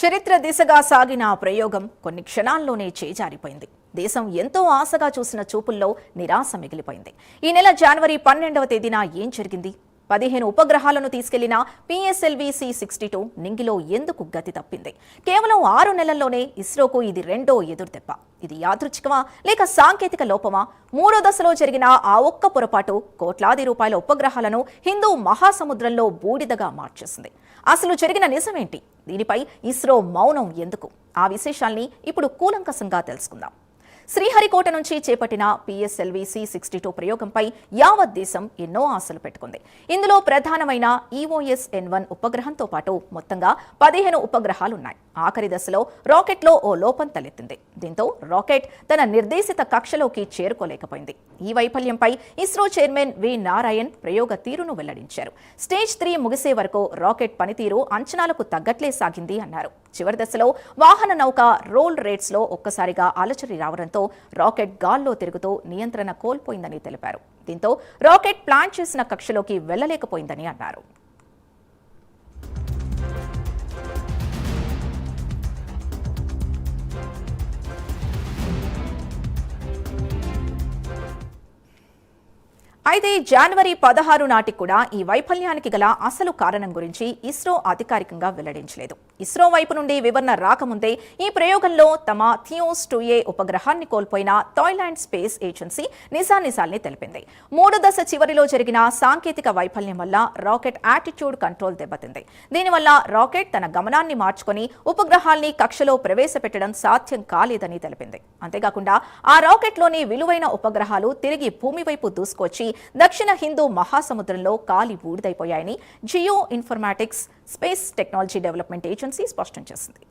చరిత్ర దిశగా సాగిన ఆ ప్రయోగం కొన్ని క్షణాల్లోనే చేజారిపోయింది. దేశం ఎంతో ఆశగా చూసిన చూపుల్లో నిరాశ మిగిలిపోయింది. ఈ నెల జనవరి 12వ తేదీన ఏం జరిగింది? 15 ఉపగ్రహాలను తీసుకెళ్లిన PSLV-C62 నింగిలో ఎందుకు గతి తప్పింది? కేవలం 6 నెలల్లోనే ఇస్రోకు ఇది రెండో ఎదురుదెబ్బ. ఇది యాదృచ్ఛికమా లేక సాంకేతిక లోపమా? మూడో దశలో జరిగిన ఆ ఒక్క పొరపాటు కోట్లాది రూపాయల ఉపగ్రహాలను హిందూ మహాసముద్రంలో బూడిదగా మార్చేసింది. అసలు జరిగిన నిజమేంటి? దీనిపై ఇస్రో మౌనం ఎందుకు? ఆ విశేషాల్ని ఇప్పుడు కూలంకషంగా తెలుసుకుందాం. శ్రీహరికోట నుంచి చేపట్టిన PSLV-C62 ప్రయోగంపై యావత్ దేశం ఎన్నో ఆశలు పెట్టుకుంది. ఇందులో ప్రధానమైన EOS-N1 ఉపగ్రహంతో పాటు మొత్తంగా 15 ఉపగ్రహాలున్నాయి. ఆఖరి దశలో రాకెట్లో ఓ లోపం తలెత్తింది. దీంతో రాకెట్ తన నిర్దేశిత కక్షలోకి చేరుకోలేకపోయింది. ఈ వైఫల్యంపై ఇస్రో చైర్మన్ వి నారాయణ్ ప్రయోగ తీరును వెల్లడించారు. స్టేజ్ 3 ముగిసే వరకు రాకెట్ పనితీరు అంచనాలకు తగ్గట్లే సాగింది అన్నారు. చివరి దశలో వాహన నౌక రోల్ రేట్స్ లో ఒక్కసారిగా అలచరి రావడంతో రాకెట్ గాల్లో తిరుగుతూ నియంత్రణ కోల్పోయిందని తెలిపారు. దీంతో రాకెట్ ప్లాన్ చేసిన కక్షలోకి వెళ్లలేకపోయిందని అన్నారు. అయితే జనవరి 16 నాటికి కూడా ఈ వైఫల్యానికి గల అసలు కారణం గురించి ఇస్రో అధికారికంగా వెల్లడించలేదు. ఇస్రో వైపు నుండి వివరణ రాకముందే ఈ ప్రయోగంలో తమ థియోస్ 2A ఉపగ్రహాన్ని కోల్పోయిన థాయిలాండ్ స్పేస్ ఏజెన్సీ నిజానిజాల్ని తెలిపింది. మూడో దశ చివరిలో జరిగిన సాంకేతిక వైఫల్యం వల్ల రాకెట్ యాటిట్యూడ్ కంట్రోల్ దెబ్బతింది. దీనివల్ల రాకెట్ తన గమనాన్ని మార్చుకుని ఉపగ్రహాల్ని కక్షలో ప్రవేశపెట్టడం సాధ్యం కాలేదని తెలిపింది. అంతేకాకుండా ఆ రాకెట్లోని విలువైన ఉపగ్రహాలు తిరిగి భూమి వైపు దూసుకొచ్చి దక్షిణ హిందూ మహాసముద్రంలో కాలి బూడిదైపోయాయని geo informatics space technology development agency స్పష్టం చేసింది.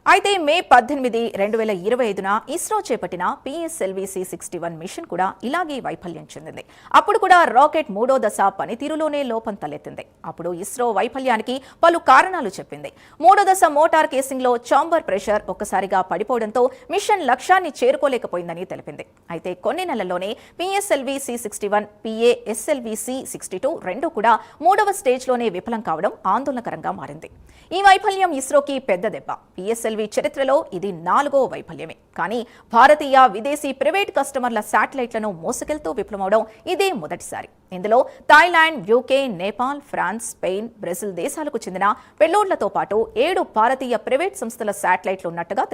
అయితే మే 18, 2025న ఇస్రో చేపట్టిన PSLV-C61 మిషన్ కూడా ఇలాగే వైఫల్యం చెందింది. అప్పుడు కూడా రాకెట్ మూడో దశ పనితీరులోనే లోపం తలెత్తింది. అప్పుడు ఇస్రో వైఫల్యానికి పలు కారణాలు చెప్పింది. మూడో దశ మోటార్ కేసింగ్ లో చాంబర్ ప్రెషర్ ఒక్కసారిగా పడిపోవడంతో మిషన్ లక్ష్యాన్ని చేరుకోలేకపోయిందని తెలిపింది. అయితే కొన్ని నెలల్లోనే PSLV-C61, PASLV-C62 రెండు కూడా మూడవ స్టేజ్ లోనే విఫలం కావడం ఆందోళనకరంగా మారింది. ఈ వైఫల్యం ఇస్రోకి పెద్ద దెబ్బ. PSLV చరిత్రలో ఇది 4వ వైఫల్యమే. కానీ భారతీయ, విదేశీ ప్రైవేట్ కస్టమర్ల శాటిలైట్లను మోసుకెళ్తూ విఫలమవడం ఇదే మొదటిసారి. ఇందులో Thailand, UK, Nepal, France, Spain, Brazil దేశాలకు చెందిన పెల్లోడ్లతో పాటు 7 భారతీయ ప్రైవేట్ సంస్థల శాటిలైట్లు ఉన్నట్టుగా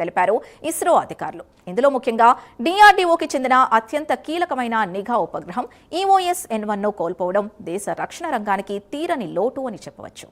తెలిపారు ఇస్రో అధికారులు. ఇందులో ముఖ్యంగా DRDOకి చెందిన అత్యంత కీలకమైన నిఘా ఉపగ్రహం EOS-N1ను కోల్పోవడం దేశ రక్షణ రంగానికి తీరని లోటు అని చెప్పవచ్చు.